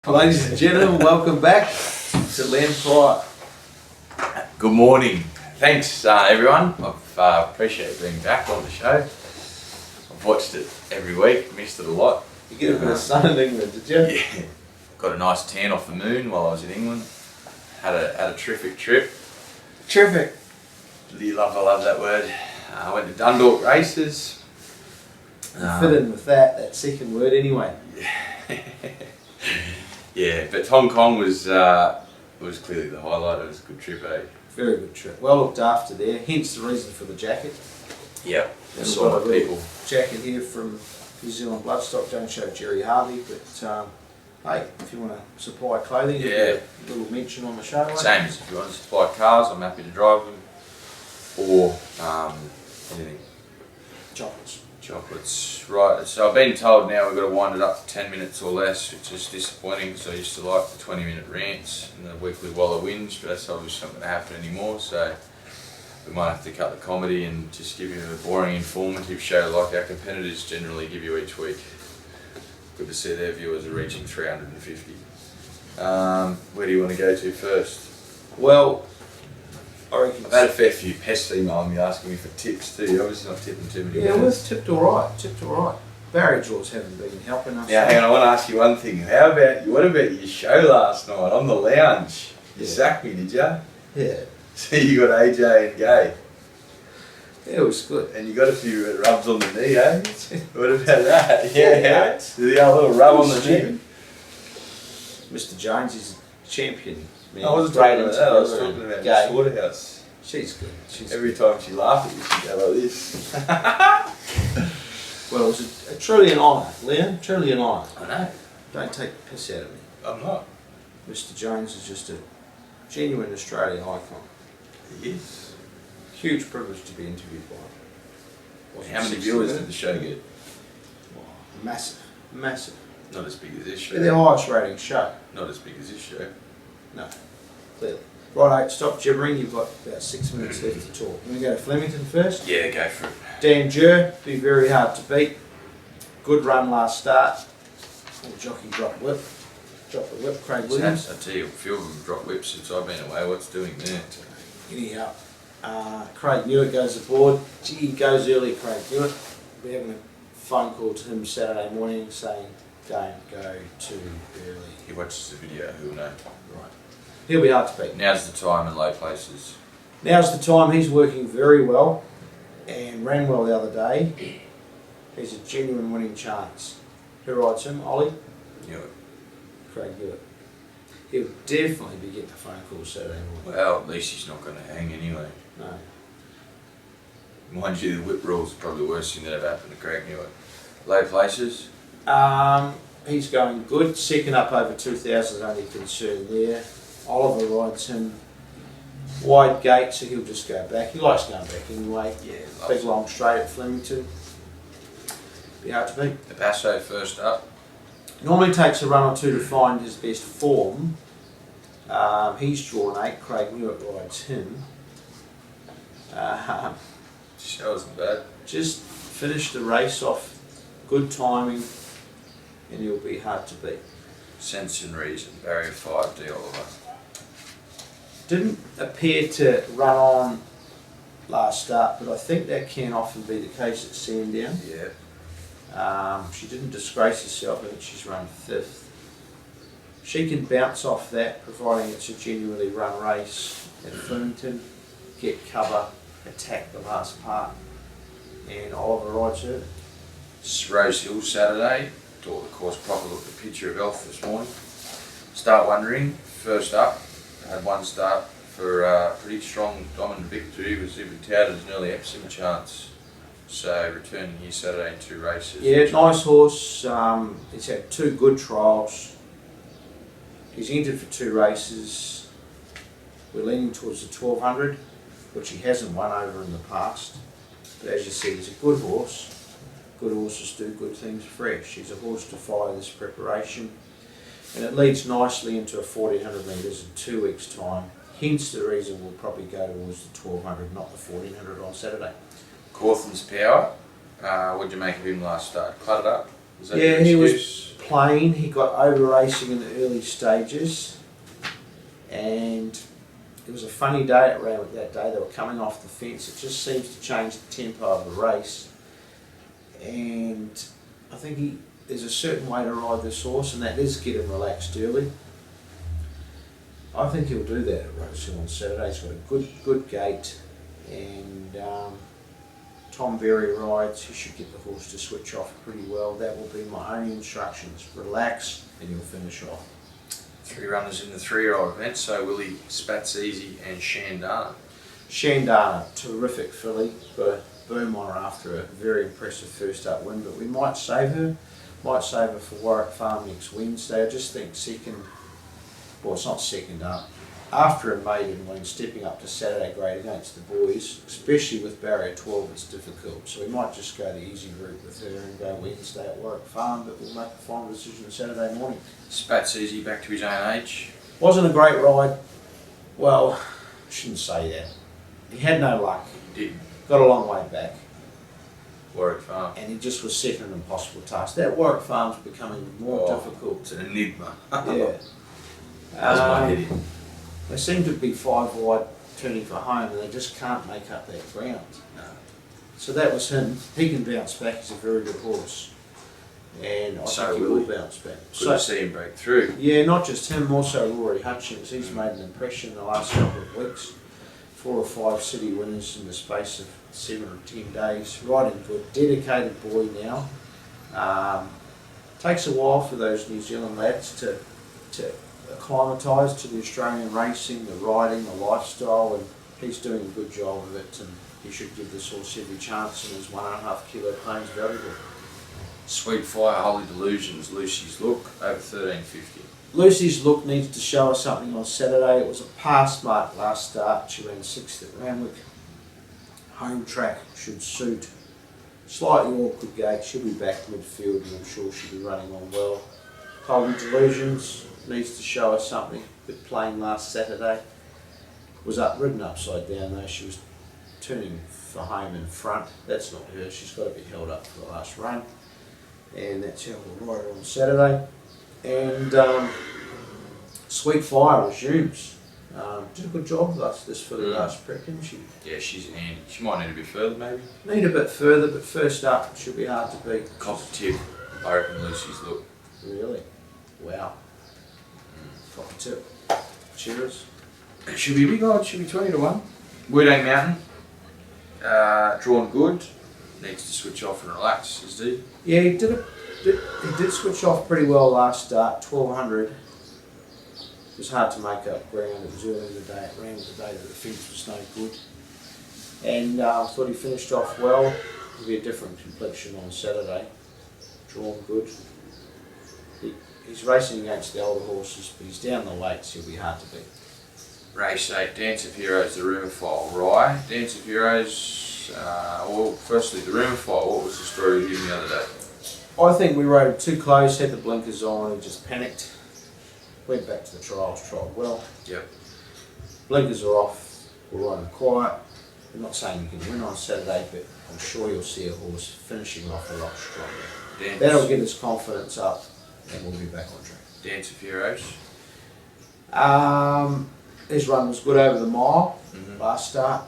Ladies and gentlemen, welcome back to Land Pryor. Good morning. Thanks everyone. I've appreciate being back on the show. I've watched it every week, missed it a lot. You get a bit of sun in England, did you? Yeah. Got a nice tan off the moon while I was in England. Had a terrific trip. Terrific. I love that word. I went to Dundalk races. Fit in with that second word anyway. Yeah, but Hong Kong was clearly the highlight. It was a good trip, eh? Very good trip. Well looked after there, hence the reason for the jacket. Yeah, And saw we've got a people. jacket here from New Zealand Bloodstock. Don't show Jerry Harvey, but hey, if you want to supply clothing, Yeah, a little mention on the show. same as if you want to supply cars, I'm happy to drive them, or anything. Chocolates, right. So I've been told now we've got to wind it up to 10 minutes or less, which is disappointing because I used to like the 20-minute rants and the weekly Waller wins, but that's obviously not going to happen anymore. So we might have to cut the comedy and just give you a boring, informative show like our competitors generally give you each week. Good to see their viewers are reaching 350. Where do you want to go to first? Well, I reckon I've had a fair few pests emailing me asking me for tips too. You're obviously not tipping too many. yeah, we've tipped alright. Barrier draws haven't been helping us. Now, hang on, I want to ask you one thing. What about your show last night on the lounge? You sacked me, did you? Yeah. So you got AJ and Gay. Yeah, it was good. And you got a few rubs on the knee, eh? What about that? Yeah. The little rub on the knee. Mr. Jones is a champion. Man. I wasn't talking about that, I was talking about Gay. the slaughterhouse. She's good. Every time she laughed at you, she'd go like this. Well, it was truly an honour, Liam. Truly an honour. I know. Don't take the piss out of me. I'm not. Mr. Jones is just a genuine Australian icon. He is. Huge privilege to be interviewed by. How many viewers did the show get? Massive. Massive. Not as big as this show. They're the highest rating show. Not as big as this show. No. Clearly. Right, stop gibbering. You've got about 6 minutes left to talk. Can we go to Flemington first? Yeah, go for it. Dan Jur, be very hard to beat. Good run last start. The jockey dropped whip. Dropped the whip, Craig Williams. I tell you, a few of them dropped whips since I've been away. What's doing there? Anyhow, Craig Newitt goes aboard. Gee, he goes early, Craig Newitt. We're having a phone call to him Saturday morning saying, don't go too early. He watches the video, he'll know. Right. He'll be hard to beat. Now's the time in low places. Now's the time. He's working very well and ran well the other day. He's a genuine winning chance. Who rides him? Ollie? Newitt. Craig Newitt. He'll definitely be getting a phone call Saturday morning. Well, at least he's not going to hang anyway. No. Mind you, the whip rule's probably the worst thing that ever happened to Craig Newitt. Low places? He's going good. Second up over 2,000 is only concern there. Oliver rides him wide gate, so he'll just go back. He likes going back anyway. Yeah, Big long straight at Flemington. Be hard to beat. The Passo first up. Normally takes a run or two to find his best form. He's drawn 8. Craig Newitt rides him. Show wasn't bad. Just finished the race off. Good timing. And he'll be hard to beat. Sense and Reason, barrier 5, D. Oliver. Didn't appear to run on last start, but I think that can often be the case at Sandown. Yeah. She didn't disgrace herself. I think she's run 5th. She can bounce off that, providing it's a genuinely run race at Flemington. Get cover, attack the last part, and Oliver rides her. Rose Hill Saturday. Taught the course proper. Looked at the picture of Elf this morning. Start wondering. First up, had one start for a pretty strong dominant victory. Was even touted as an early Epsom chance. So returning here Saturday in 2 races. Yeah, nice horse. He's had 2 good trials. He's entered for 2 races. We're leaning towards the 1200, which he hasn't won over in the past. But as you see, he's a good horse. Good horses do good things fresh. He's a horse to follow this preparation. And it leads nicely into a 1400 metres in 2 weeks' time. Hence the reason we'll probably go towards the 1200, not the 1400 on Saturday. Cawthon's Power. What did you make of him last start? Cluttered up? Was that Yeah, your he was excuse? plain. He got over racing in the early stages, and it was a funny day at Randwick that day. They were coming off the fence. It just seems to change the tempo of the race, and I think there's a certain way to ride this horse, and that is get him relaxed early. I think he'll do that at Rose Hill on Saturday. He's got a good gait, and Tom Berry rides. He should get the horse to switch off pretty well. That will be my only instructions. Relax, and he'll finish off. 3 runners in the 3-year-old event, so Willie, Spats Easy and Shandana. Shandana, terrific filly, got a boom on her after a very impressive first up win, but we might save her. Might save her for Warwick Farm next Wednesday. I just think second, well, it's not second up. After a maiden win, stepping up to Saturday grade against the boys, especially with barrier 12, it's difficult. So we might just go the easy route with her and go Wednesday at Warwick Farm, but we'll make a final decision Saturday morning. Spats Easy back to his own age. Wasn't a great ride. Well, I shouldn't say that. He had no luck. He did. Got a long way back. Warwick Farm. And he just was set an impossible task. That Warwick Farm's becoming more difficult. It's an enigma. Yeah. How's my head in? They seem to be 5 wide turning for home, and they just can't make up that ground. No. So that was him. He can bounce back. He's a very good horse, and I think he will bounce back. Good to see him break through. Yeah, not just him, also Rory Hutchings. He's made an impression in the last couple of weeks. 4 or 5 city winners in the space of 7 or 10 days. Riding good, dedicated boy now. Takes a while for those New Zealand lads to acclimatise to the Australian racing, the riding, the lifestyle, and he's doing a good job of it, and he should give this horse every chance, and his 1.5 kilo claim's valuable. Sweet Fire, Holy Delusions, Lucy's Look, over 13.50. Lucy's Look needs to show us something on Saturday. It was a pass mark last start. She ran 6th at Randwick. Home track should suit. Slightly awkward gate. She'll be back midfield, and I'm sure she'll be running on well. Holy Delusions needs to show us something. A bit plain last Saturday. Was ridden upside down though. She was turning for home in front. That's not her. She's got to be held up for the last run. And that's how we'll ride her on Saturday. And Sweet Fire resumes. Did a good job with us this for the last prep, didn't she? Yeah, she's handy. She might need a bit further, maybe. Need a bit further, but first up she'll be hard to beat. Copper tip, I reckon Lucy's Look. Really? Wow. Copper tip. Cheers. It should be a big odd, should be 20 to 1. Woodang Mountain, drawn good. Needs to switch off and relax, is he? Yeah, he did switch off pretty well last start, 1200. It was hard to make up ground. It was early in the day. It ran the day that the fence was no good. And I thought he finished off well. It'll be a different complexion on Saturday. Drawn good. He's racing against the older horses, but he's down the weights. He'll be hard to beat. Race 8, Dance of Heroes, the Rumour File. Rye, Dance of Heroes, well, firstly, the Rumour File, what was the story of him the other day? I think we rode it too close, had the blinkers on, and just panicked. Went back to the trials, trialled well. Yep. Blinkers are off, we're riding quiet. I'm not saying you can win on Saturday, but I'm sure you'll see a horse finishing off the lot stronger. That'll get his confidence up, and we'll be back on track. Dance of Heroes. His run was good over the mile last start.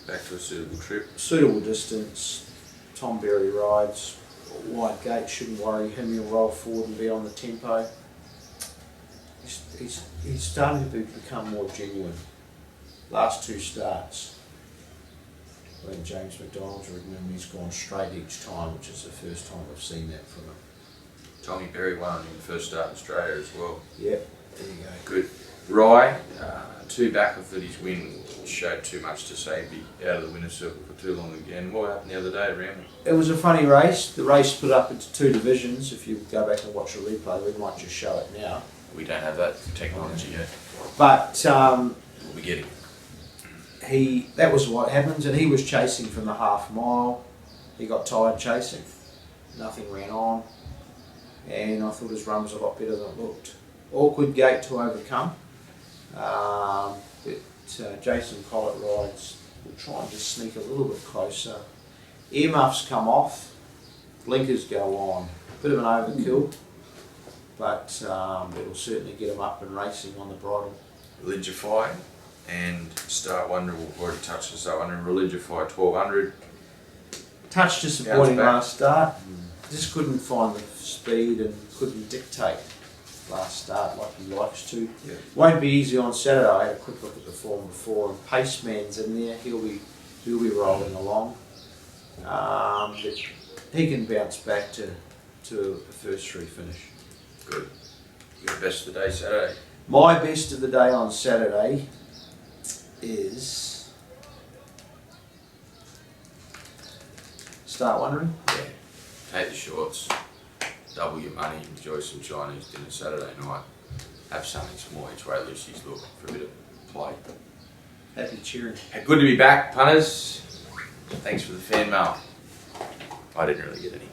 Back to a suitable trip. Suitable distance. Tom Berry rides. Wide gate shouldn't worry him. He'll roll forward and be on the tempo. He's starting to become more genuine. Last 2 starts, when James McDonald's ridden him, he's gone straight each time, which is the first time I've seen that from him. Tommy Berry won in the first start in Australia as well. Yep, there you go. Good. Rye, 2 back of that his win showed too much to say be out of the winner's circle for too long again. What happened the other day around it? It was a funny race. The race split up into 2 divisions. If you go back and watch a replay, we might just show it now. We don't have that technology yet. But We'll be getting it. that was what happens, and he was chasing from the half mile. He got tired chasing. Nothing ran on. And I thought his run was a lot better than it looked. Awkward gate to overcome. Jason Collett rides. We'll try and just sneak a little bit closer. Earmuffs come off. Blinkers go on. Bit of an overkill. but it'll certainly get him up and racing on the bridle. Religify and Start Wonder, we've already touched on Start Wonder, Religify 1200. Touch disappointing Bounce back. last start. Just couldn't find the speed and couldn't dictate last start like he likes to. Yeah. Won't be easy on Saturday. I had a quick look at the form before, and Paceman's in there. He'll be rolling along. But he can bounce back to a first three finish. Good. Your best of the day Saturday. My best of the day on Saturday is Start Wondering. Yeah. Take the shorts, double your money, enjoy some Chinese dinner Saturday night. Have something small each way Lucy's looking for a bit of play. Happy cheering. Good to be back, punters. Thanks for the fan mail. I didn't really get any.